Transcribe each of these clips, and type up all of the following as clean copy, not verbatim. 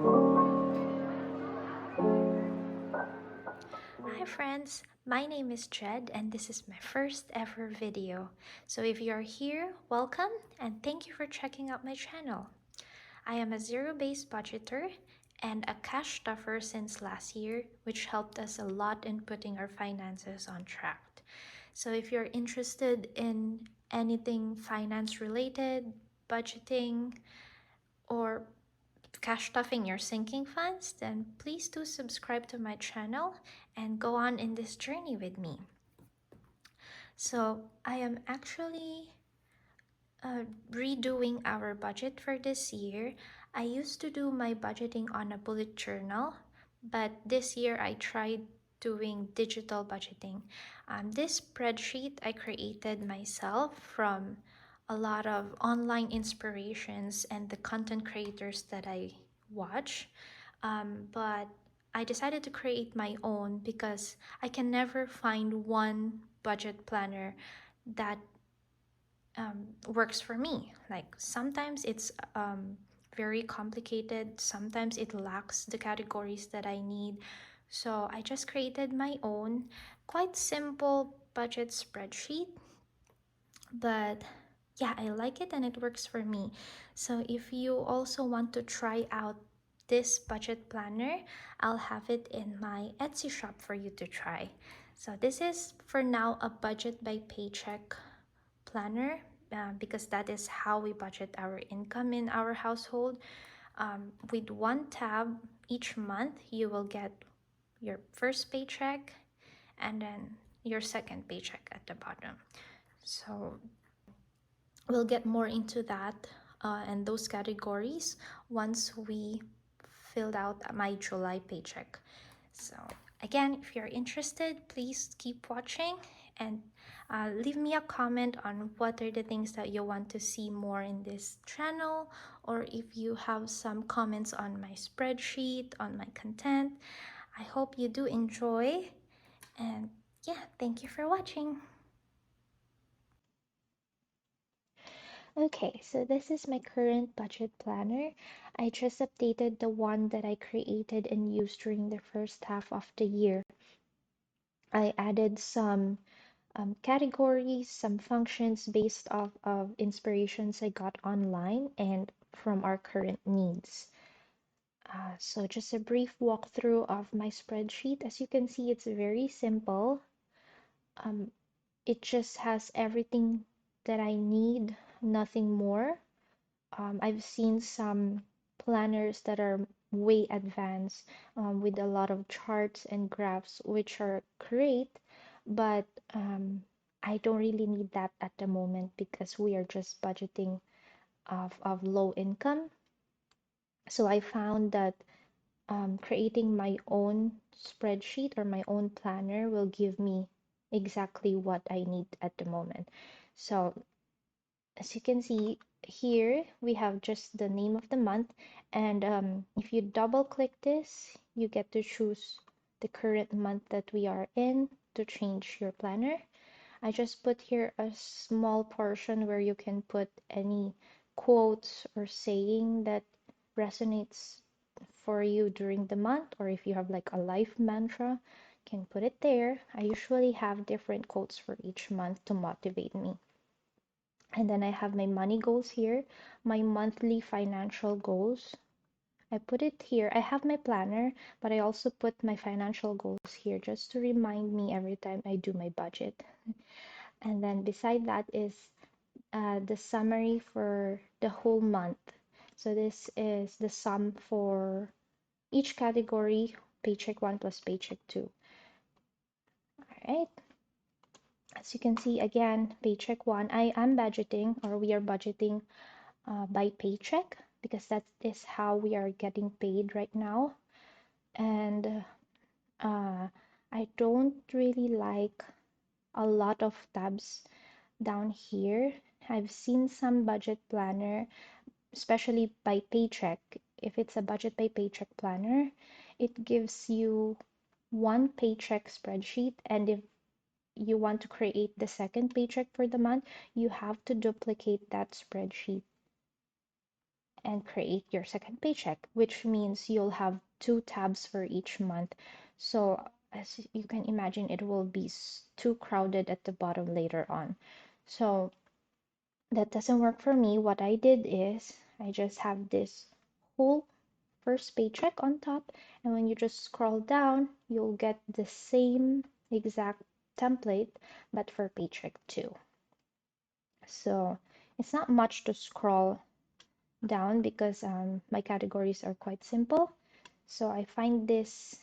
Hi friends, my name is Jed and this is my first ever video. So if you are here, welcome and thank you for checking out my channel. I am a zero-based budgeter and a cash stuffer since last year, which helped us a lot in putting our finances on track. So if you're interested in anything finance related, budgeting, or cash stuffing your sinking funds, then please do subscribe to my channel and go on in this journey with me. So I am actually redoing our budget for this year. I used to do my budgeting on a bullet journal, but this year I tried doing digital budgeting. This spreadsheet I created myself from a lot of online inspirations and the content creators that I watch. But I decided to create my own because I can never find one budget planner that works for me. Like sometimes it's very complicated, sometimes it lacks the categories that I need. So I just created my own quite simple budget spreadsheet, but yeah, I like it and it works for me. So if you also want to try out this budget planner, I'll have it in my Etsy shop for you to try. So this is for now a budget by paycheck planner, because that is how we budget our income in our household. With one tab each month, you will get your first paycheck and then your second paycheck at the bottom. So we'll get more into that and those categories once we filled out my July paycheck. So again, if you're interested, please keep watching and leave me a comment on what are the things that you want to see more in this channel, or if you have some comments on my spreadsheet, on my content. I hope you do enjoy, and yeah, thank you for watching. Okay, so this is my current budget planner. I just updated the one that I created and used during the first half of the year. I added some categories, some functions based off of inspirations I got online and from our current needs. So just a brief walkthrough of my spreadsheet. As you can see, it's very simple. Um, it just has everything that I need, nothing more. I've seen some planners that are way advanced, with a lot of charts and graphs, which are great, but I don't really need that at the moment because we are just budgeting of low income. So I found that creating my own spreadsheet or my own planner will give me exactly what I need at the moment. So as you can see here, we have just the name of the month, and if you double click this, you get to choose the current month that we are in to change your planner. I just put here a small portion where you can put any quotes or saying that resonates for you during the month, or if you have like a life mantra, you can put it there. I usually have different quotes for each month to motivate me. And then I have my money goals here, my monthly financial goals. I put it here. I have my planner, but I also put my financial goals here just to remind me every time I do my budget. And then beside that is the summary for the whole month. So this is the sum for each category, paycheck 1 plus paycheck 2. All right. As you can see, again, paycheck 1, I am budgeting, or we are budgeting by paycheck because that is how we are getting paid right now. And I don't really like a lot of tabs down here. I've seen some budget planner, especially by paycheck. If it's a budget by paycheck planner, it gives you one paycheck spreadsheet, and if you want to create the second paycheck for the month, you have to duplicate that spreadsheet. and create your second paycheck, which means you'll have two tabs for each month. So as you can imagine, it will be too crowded at the bottom later on. So that doesn't work for me. What I did is I just have this whole first paycheck on top, and when you just scroll down, you'll get the same exact template, but for paycheck 2. So it's not much to scroll down because my categories are quite simple. So I find this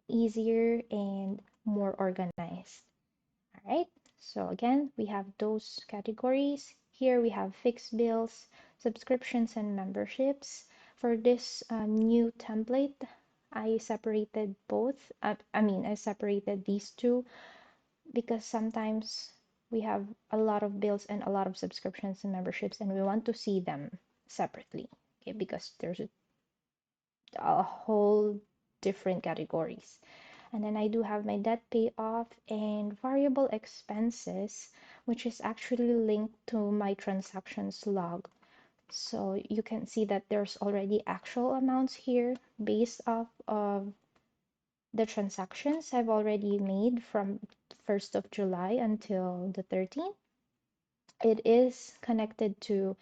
easier and more organized. All right. So again, we have those categories. Here we have fixed bills, subscriptions, and memberships. For this new template, I separated both. I separated these two because sometimes we have a lot of bills and a lot of subscriptions and memberships, and we want to see them separately. Okay, because there's a whole different categories. And then I do have my debt payoff and variable expenses, which is actually linked to my transactions log. So you can see that there's already actual amounts here based off of the transactions I've already made from 1st of July until the 13th. It is connected to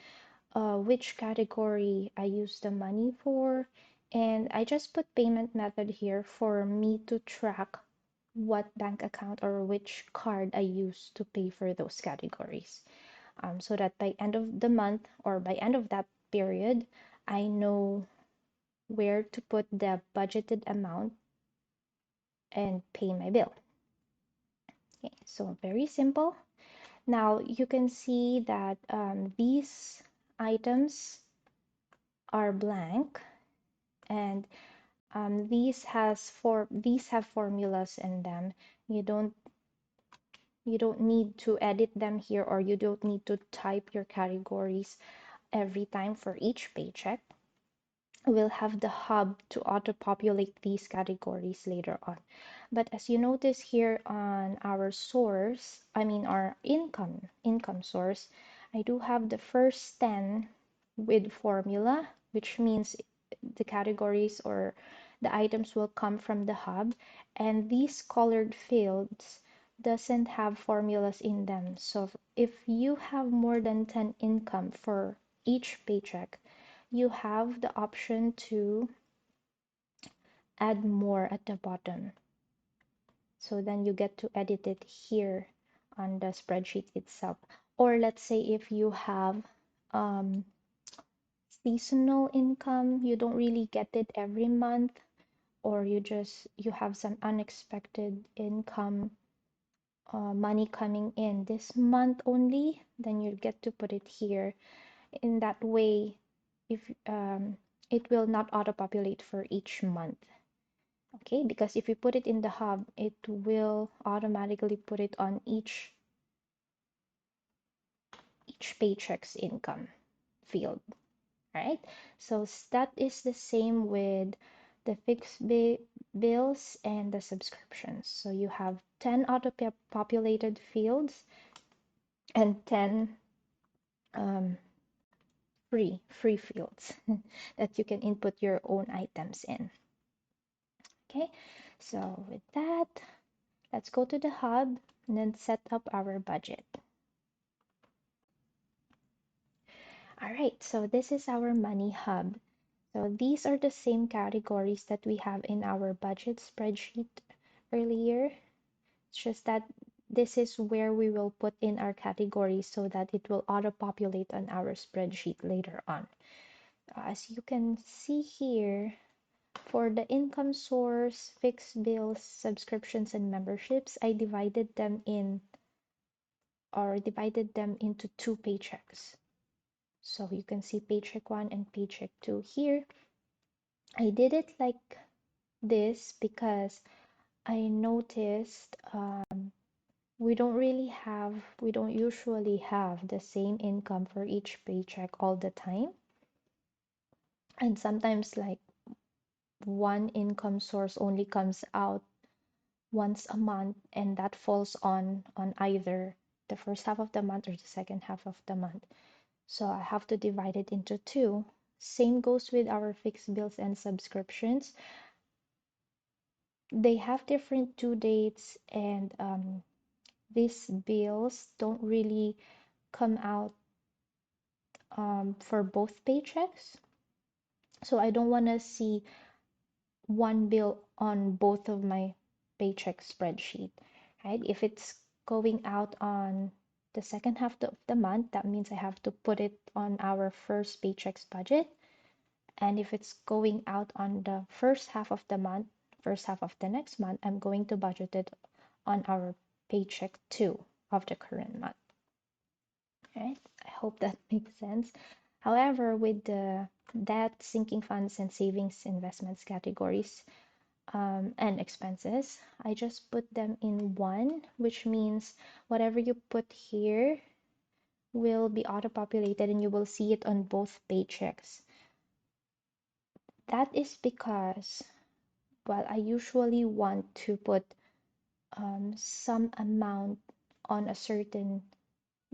which category I use the money for. And I just put payment method here for me to track what bank account or which card I use to pay for those categories. So that by end of the month or by end of that period, I know where to put the budgeted amount and pay my bill. Okay, so very simple. Now you can see that these items are blank, and these have formulas in them. You don't you don't need to edit them here, or you don't need to type your categories every time for each paycheck. We'll have the hub to auto-populate these categories later on. But as you notice here on our source, I mean our income source, I do have the first 10 with formula, which means the categories or the items will come from the hub, and these colored fields doesn't have formulas in them. So if you have more than 10 income for each paycheck, you have the option to add more at the bottom. So then you get to edit it here on the spreadsheet itself. Or let's say if you have um, seasonal income, you don't really get it every month, or you have some unexpected income, money coming in this month only, then you get to put it here. In that way, if it will not auto-populate for each month. Okay, because if you put it in the hub, it will automatically put it on each paycheck's income field. Right? So that is the same with the fixed bills and the subscriptions. So you have 10 auto-populated fields and 10 um, free fields that you can input your own items in. Okay, so with that, let's go to the hub and then set up our budget. All right, so this is our money hub. So these are the same categories that we have in our budget spreadsheet earlier. It's just that this is where we will put in our categories so that it will auto-populate on our spreadsheet later on. As you can see here, for the income source, fixed bills, subscriptions, and memberships, I divided them into two paychecks. So you can see paycheck 1 and paycheck 2 here. I did it like this because I noticed we don't usually have the same income for each paycheck all the time. And sometimes like one income source only comes out once a month, and that falls on either the first half of the month or the second half of the month. So I have to divide it into two. Same goes with our fixed bills and subscriptions. They have different due dates, and these bills don't really come out for both paychecks. So I don't want to see one bill on both of my paycheck spreadsheet, right? If it's going out on the second half of the month, that means I have to put it on our first paycheck's budget. And if it's going out on the first half of the month, first half of the next month, I'm going to budget it on our paycheck two of the current month, right? I hope that makes sense. However, with the debt, sinking funds, and savings investments categories, and expenses, I just put them in one, which means whatever you put here will be auto-populated and you will see it on both paychecks. That is because, well, I usually want to put some amount on a certain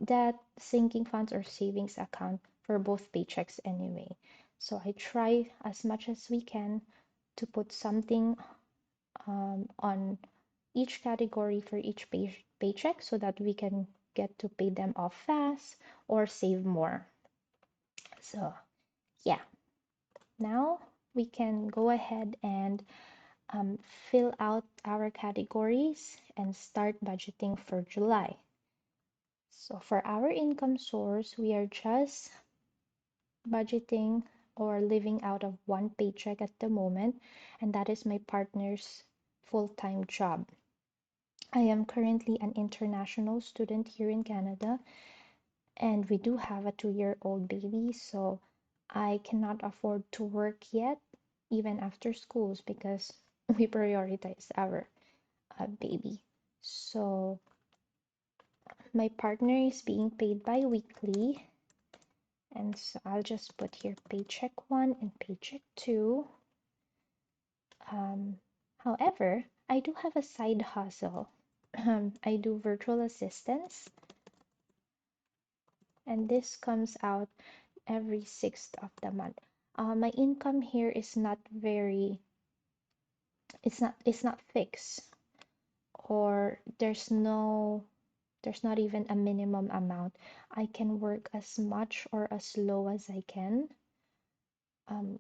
debt, sinking funds, or savings account for both paychecks anyway. So I try as much as we can to put something on each category for each paycheck so that we can get to pay them off fast or save more. So, yeah, now we can go ahead and fill out our categories and start budgeting for July. So, for our income source, we are just budgeting or living out of one paycheck at the moment, and that is my partner's full time job. I am currently an international student here in Canada, and we do have a 2-year-old baby, so I cannot afford to work yet, even after schools, because we prioritize our baby. So my partner is being paid bi-weekly, and so I'll just put here paycheck one and paycheck two. However, I do have a side hustle. I do virtual assistants, and this comes out every sixth of the month. My income here is not very, it's not fixed, or there's not even a minimum amount. I can work as much or as low as I can. Um,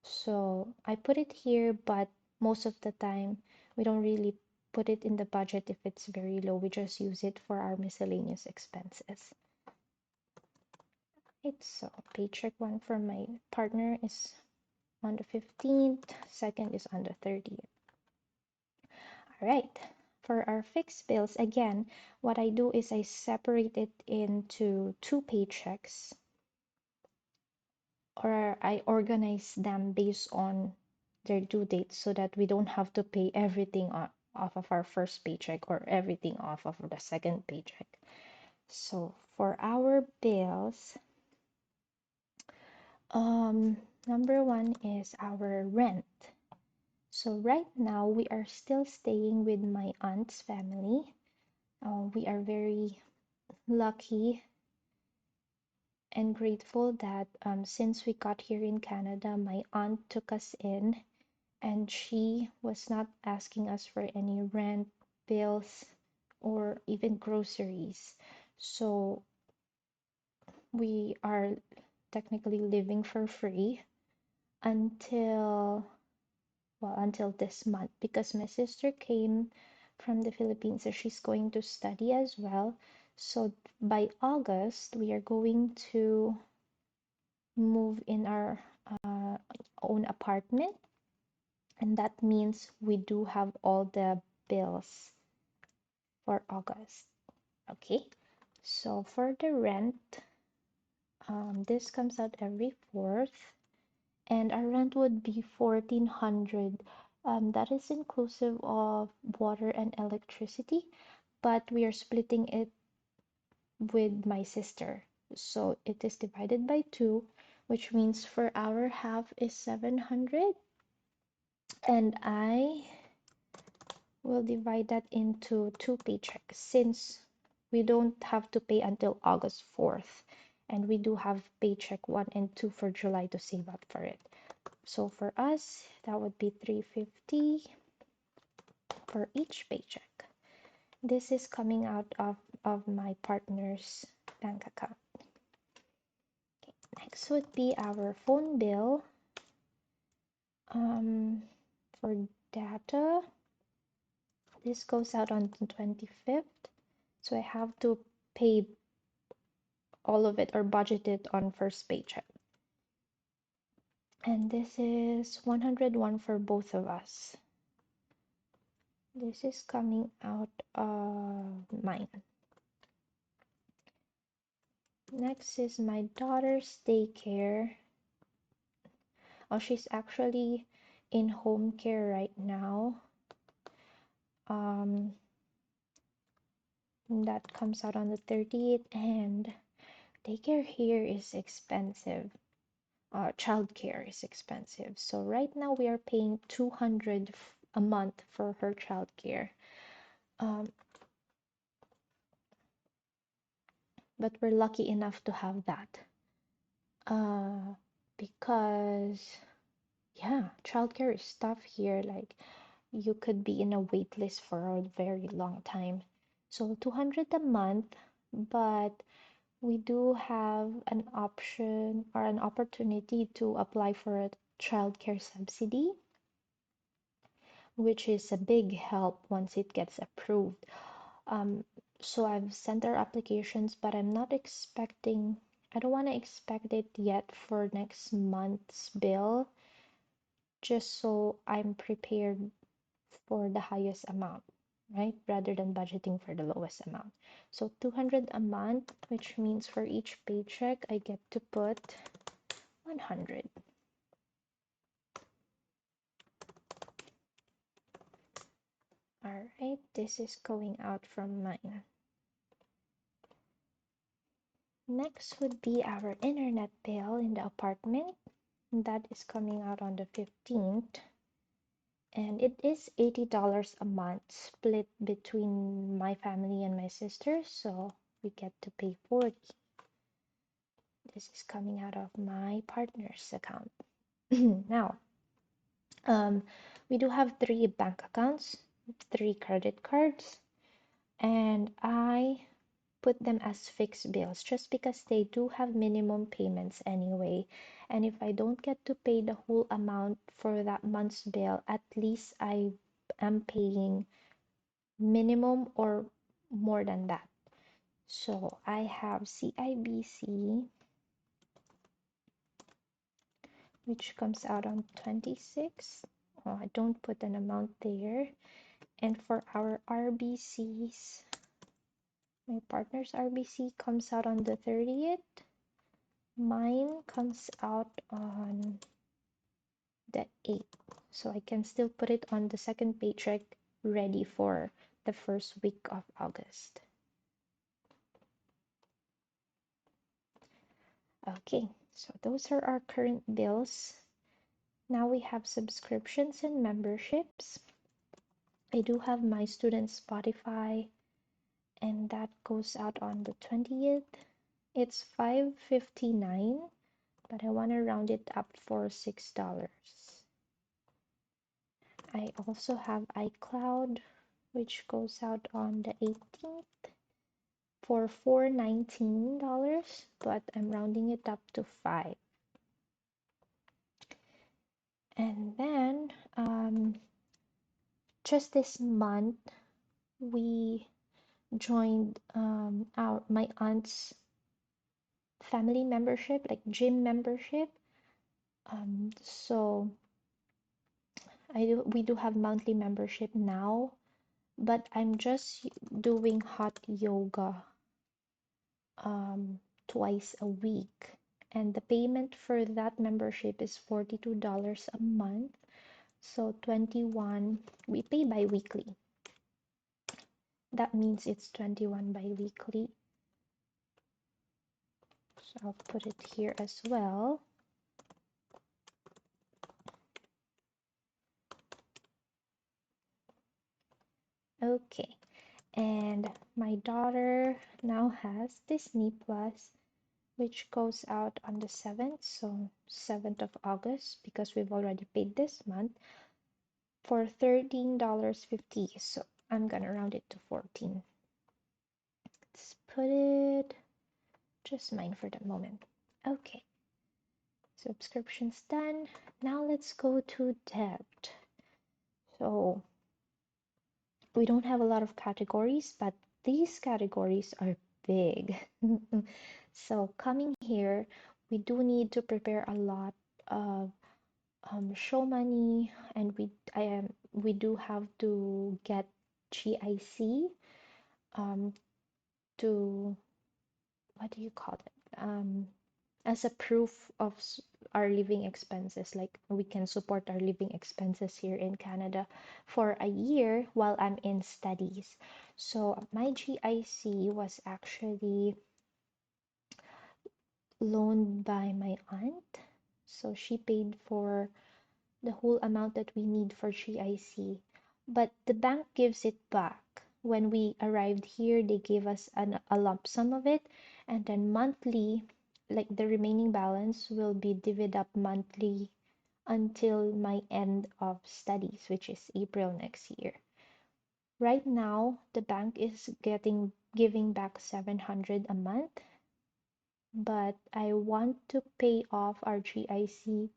so I put it here, but most of the time we don't really put it in the budget if it's very low. We just use it for our miscellaneous expenses. Right, so paycheck one for my partner is on the 15th, second is on the 30th. All right, for our fixed bills, again, what I do is I separate it into two paychecks, or I organize them based on their due dates so that we don't have to pay everything off of our first paycheck or everything off of the second paycheck. So for our bills, number one is our rent. So right now we are still staying with my aunt's family. We are very lucky and grateful that since we got here in Canada, my aunt took us in and she was not asking us for any rent, bills, or even groceries. So we are technically living for free until, well, until this month, because my sister came from the Philippines, so she's going to study as well. So by August, we are going to move in our uh, own apartment, and that means we do have all the bills for August. Okay, so for the rent, this comes out every fourth, and our rent would be 1,400. That is inclusive of water and electricity, but we are splitting it with my sister. So it is divided by two, which means for our half is 700, and I will divide that into two paychecks since we don't have to pay until August 4th. and we do have paycheck 1 and 2 for July to save up for it. So for us, that would be 350 for each paycheck. This is coming out of my partner's bank account. Okay, next would be our phone bill. For data, this goes out on the 25th, so I have to pay all of it or budget it on first paycheck. And this is 101 for both of us. This is coming out of mine. Next is my daughter's daycare. Oh, she's actually in home care right now. That comes out on the 30th, and daycare here is expensive. Childcare is expensive. So right now we are paying 200 a month for her childcare. But we're lucky enough to have that. Because yeah, childcare is tough here. Like you could be in a wait list for a very long time. So 200 a month, but we do have an option or an opportunity to apply for a childcare subsidy, which is a big help once it gets approved. Um, so I've sent our applications, but I'm not expecting, I don't want to expect it yet for next month's bill, just so I'm prepared for the highest amount, right? Rather than budgeting for the lowest amount. So 200 a month, which means for each paycheck, I get to put 100. All right, this is going out from mine. Next would be our internet bill in the apartment. That is coming out on the 15th. And it is $80 a month split between my family and my sister, so we get to pay 40. This is coming out of my partner's account. Now, we do have 3 bank accounts, 3 credit cards, and I put them as fixed bills just because they do have minimum payments anyway. And if I don't get to pay the whole amount for that month's bill, at least I am paying minimum or more than that. So I have CIBC, which comes out on 26. Oh, I don't put an amount there. And for our RBCs, my partner's RBC comes out on the 30th. Mine comes out on the 8th. So I can still put it on the second paycheck ready for the first week of August. Okay, so those are our current bills. Now we have subscriptions and memberships. I do have my student Spotify, and that goes out on the 20th. It's $5.59, but I want to round it up for $6. I also have iCloud, which goes out on the 18th for $4.19, but I'm rounding it up to 5. And then just this month, we joined my aunt's family membership, like gym membership. So we do have monthly membership now, but I'm just doing hot yoga twice a week, and the payment for that membership is $42 a month. So 21, we pay bi-weekly. That means it's 21 bi-weekly. So I'll put it here as well. Okay, and my daughter now has Disney Plus. which goes out on the 7th, so 7th of August, because we've already paid this month, for $13.50. So I'm gonna round it to 14. Let's put it just mine for the moment. Okay, subscription's done. Now let's go to debt. So we don't have a lot of categories, but these categories are big. So coming here, we do need to prepare a lot of show money, and we do have to get GIC um, to, what do you call it? As a proof of our living expenses, like we can support our living expenses here in Canada for a year while I'm in studies. So my GIC was actually loaned by my aunt. So she paid for the whole amount that we need for GIC. But the bank gives it back. When we arrived here, they gave us a lump sum of it, and then monthly, like the remaining balance, will be divided up monthly until my end of studies, which is April next year. Right now, the bank is giving back 700 a month, but I want to pay off our GIC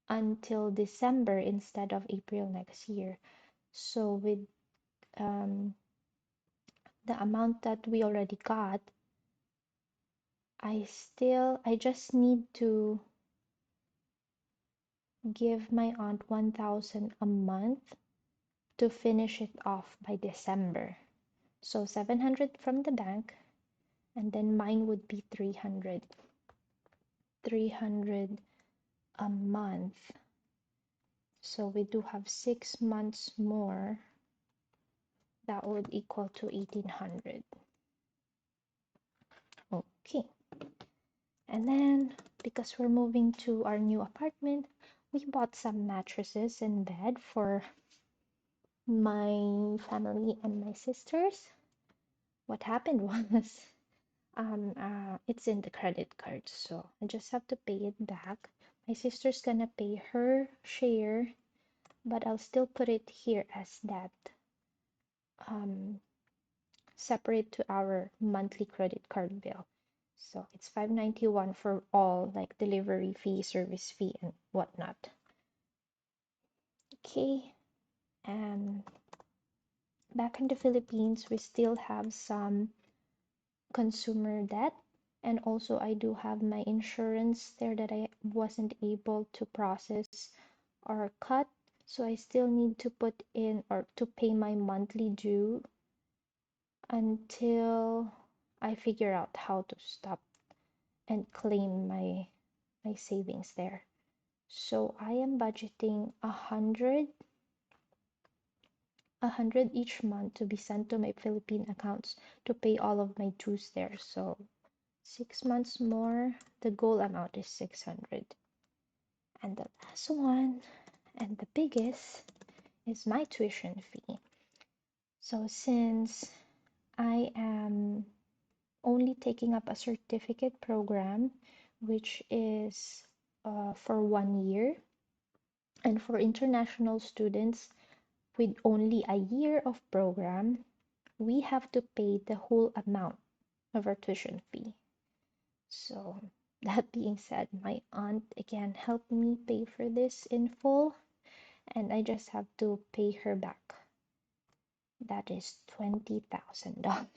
until December instead of April next year. So with um, the amount that we already got, I just need to give my aunt 1,000 a month to finish it off by December. So 700 from the bank, and then mine would be 300. 300 a month. So we do have 6 months more. That would equal to 1,800. Okay. And then, because we're moving to our new apartment, we bought some mattresses and bed for my family and my sisters. What happened was, it's in the credit card, so I just have to pay it back. My sister's gonna pay her share, but I'll still put it here as that, um, separate to our monthly credit card bill. So it's 591 for all, like delivery fee, service fee, and whatnot. Okay, and back in the Philippines, we still have some consumer debt, and also I do have my insurance there that I wasn't able to process or cut. So I still need to put in or to pay my monthly due until I figure out how to stop and claim my savings there. So I am budgeting a hundred each month to be sent to my Philippine accounts to pay all of my dues there. So 6 months more, the goal amount is 600. And the last one, and the biggest, is my tuition fee. So since I am only taking up a certificate program, which is for 1 year, and for international students with only a year of program, we have to pay the whole amount of our tuition fee. So, that being said, my aunt again helped me pay for this in full, and I just have to pay her back. That is $20,000.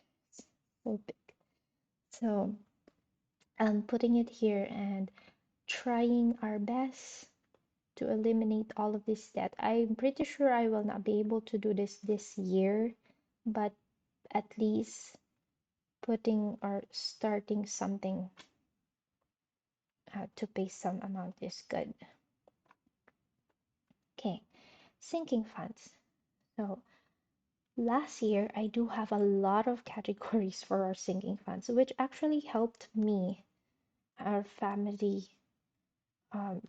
So big. So, I'm putting it here and trying our best to eliminate all of this debt. I'm pretty sure I will not be able to do this year, but at least putting or starting something to pay some amount is good. Okay, sinking funds. So last year, I do have a lot of categories for our sinking funds, which actually helped me, our family, um,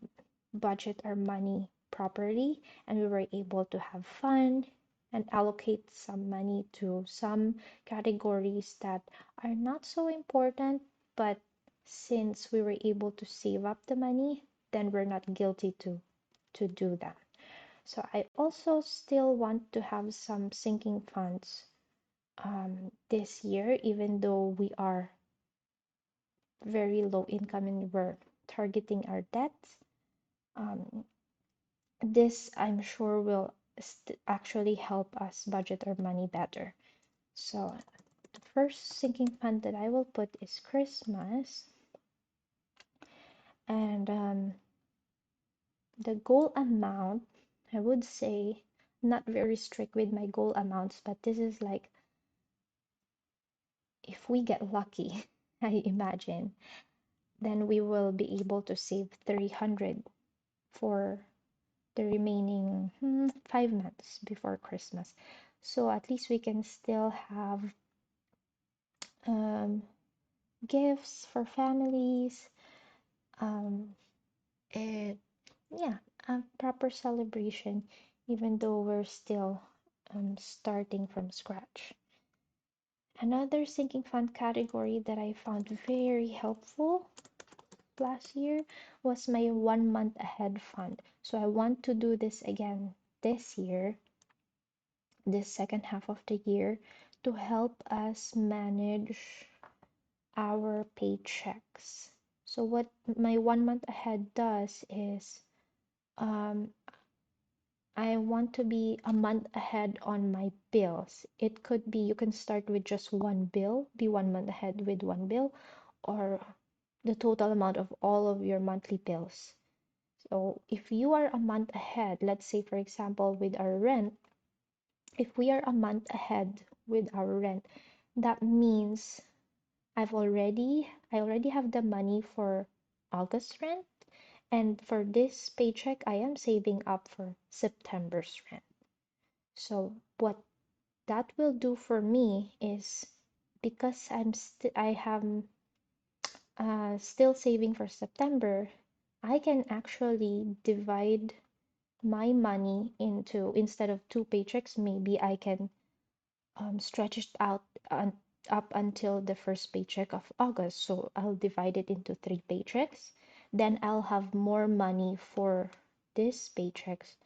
budget our money properly, and we were able to have fun and allocate some money to some categories that are not so important but since we were able to save up the money, then we're not guilty to do that. So I also still want to have some sinking funds this year, even though we are very low income and we're targeting our debts. Um, this I'm sure will actually help us budget our money better. So the first sinking fund that I will put is Christmas, and the goal amount, I would say, not very strict with my goal amounts, but this is like if we get lucky, I imagine, then we will be able to save 300 for the remaining 5 months before Christmas. So at least we can still have um, gifts for families, um, and yeah, a proper celebration, even though we're still starting from scratch. Another sinking fund category that I found very helpful last year was my 1 month ahead fund. So I want to do this again this year, this second half of the year, to help us manage our paychecks. So what my 1 month ahead does is um, I want to be a month ahead on my bills. It could be you can start with just one bill, be 1 month ahead with one bill, or the total amount of all of your monthly bills. So if you are a month ahead, let's say for example with our rent, if we are a month ahead with our rent, that means I already have the money for August rent, and for this paycheck I am saving up for September's rent. So what that will do for me is because I have still saving for September, I can actually divide my money into, instead of two paychecks, maybe I can stretch it out up until the first paycheck of August. So I'll divide it into three paychecks. Then I'll have more money for these paychecks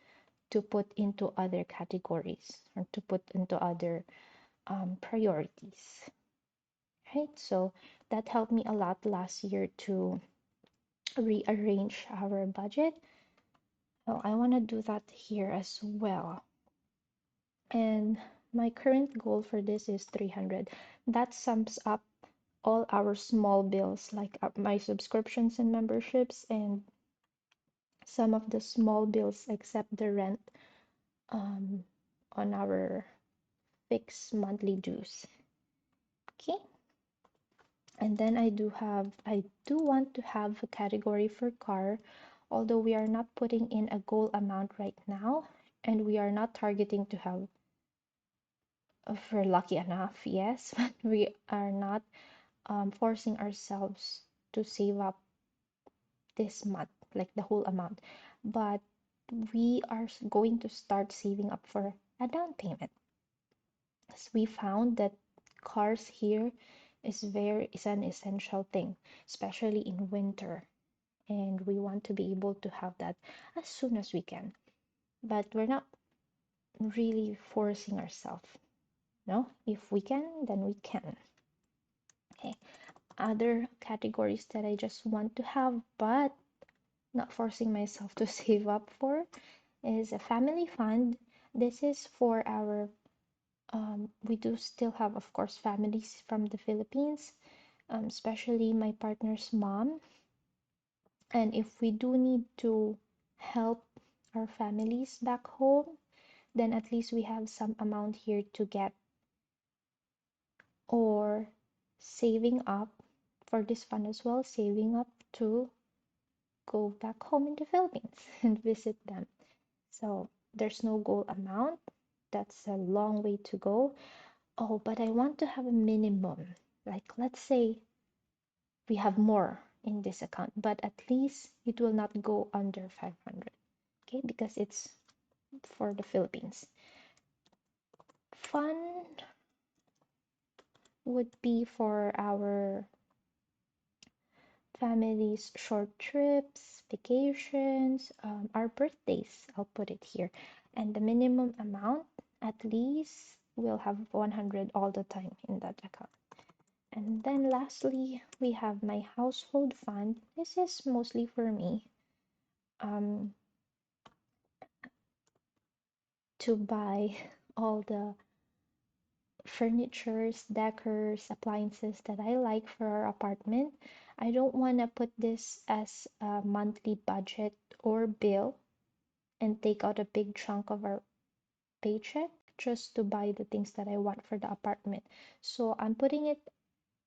to put into other categories or to put into other priorities. Right? So that helped me a lot last year to rearrange our budget. So I want to do that here as well. And my current goal for this is 300. That sums up all our small bills, like my subscriptions and memberships, and some of the small bills except the rent um, on our fixed monthly dues. Okay. And then I do want to have a category for car, although we are not putting in a goal amount right now, and we are not targeting to have, if we're lucky enough, yes, but we are not forcing ourselves to save up this month, like the whole amount. But we are going to start saving up for a down payment. As we found that cars here is an essential thing, especially in winter, and we want to be able to have that as soon as we can. But we're not really forcing ourselves. No, if we can, then we can. Okay. Other categories that I just want to have, but not forcing myself to save up for, is a family fund. This is for our, we do still have, of course, families from the Philippines, especially my partner's mom. And if we do need to help our families back home, then at least we have some amount here to get, or saving up for this fund as well, saving up to go back home in the Philippines and visit them. So there's no goal amount. That's a long way to go. Oh, but I want to have a minimum. Like, let's say we have more in this account, but at least it will not go under 500. Okay, because it's for the Philippines. Fun would be for our family's short trips, vacations, our birthdays. I'll put it here. And the minimum amount, at least, we'll have 100 all the time in that account. And then lastly, we have my household fund. This is mostly for me, um, to buy all the furnitures, decors, appliances that I like for our apartment. I don't want to put this as a monthly budget or bill and take out a big chunk of our paycheck just to buy the things that I want for the apartment. So I'm putting it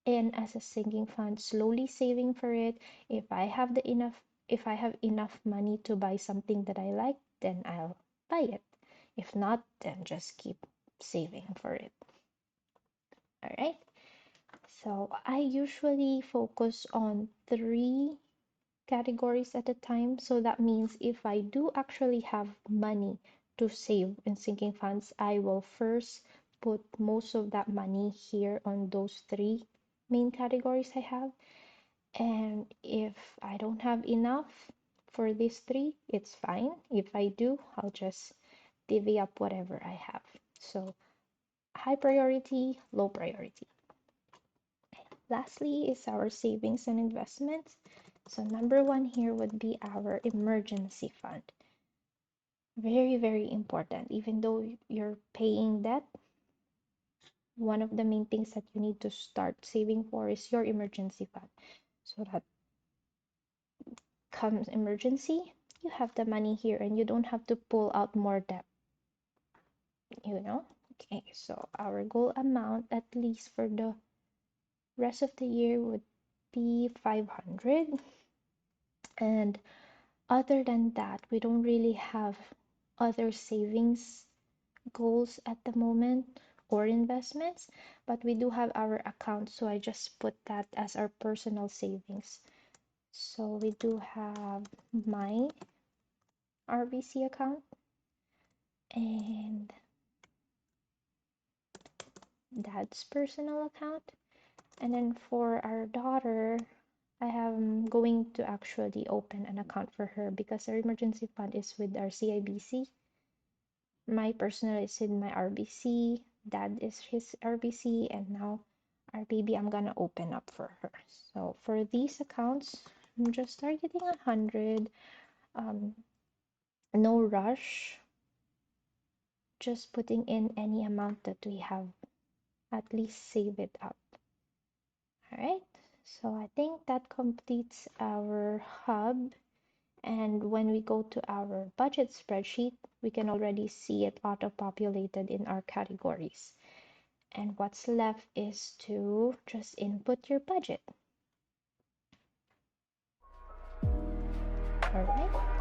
in as a sinking fund, slowly saving for it. If I have enough money to buy something that I like, then I'll buy it. If not, then just keep saving for it. All right. So I usually focus on three categories at a time. So that means if I do actually have money to save in sinking funds, I will first put most of that money here on those three main categories I have. And if I don't have enough for these three, it's fine. If I do, I'll just divvy up whatever I have. So high priority, low priority. Lastly is our savings and investments. So number one here would be our emergency fund. Very, very important. Even though you're paying debt, one of the main things that you need to start saving for is your emergency fund. So that comes emergency, you have the money here and you don't have to pull out more debt, you know? Okay, so our goal amount, at least for the rest of the year, would be 500. And other than that, we don't really have other savings goals at the moment or investments, but we do have our account, so I just put that as our personal savings. So we do have my RBC account and dad's personal account. And then for our daughter, I am going to actually open an account for her because our emergency fund is with our CIBC. My personal is in my RBC, dad is his RBC, and now our baby I'm gonna open up for her. So for these accounts, I'm just targeting 100. No rush, just putting in any amount that we have, at least save it up. All right, so I think that completes our hub. And when we go to our budget spreadsheet, we can already see it auto-populated in our categories. And what's left is to just input your budget. All right.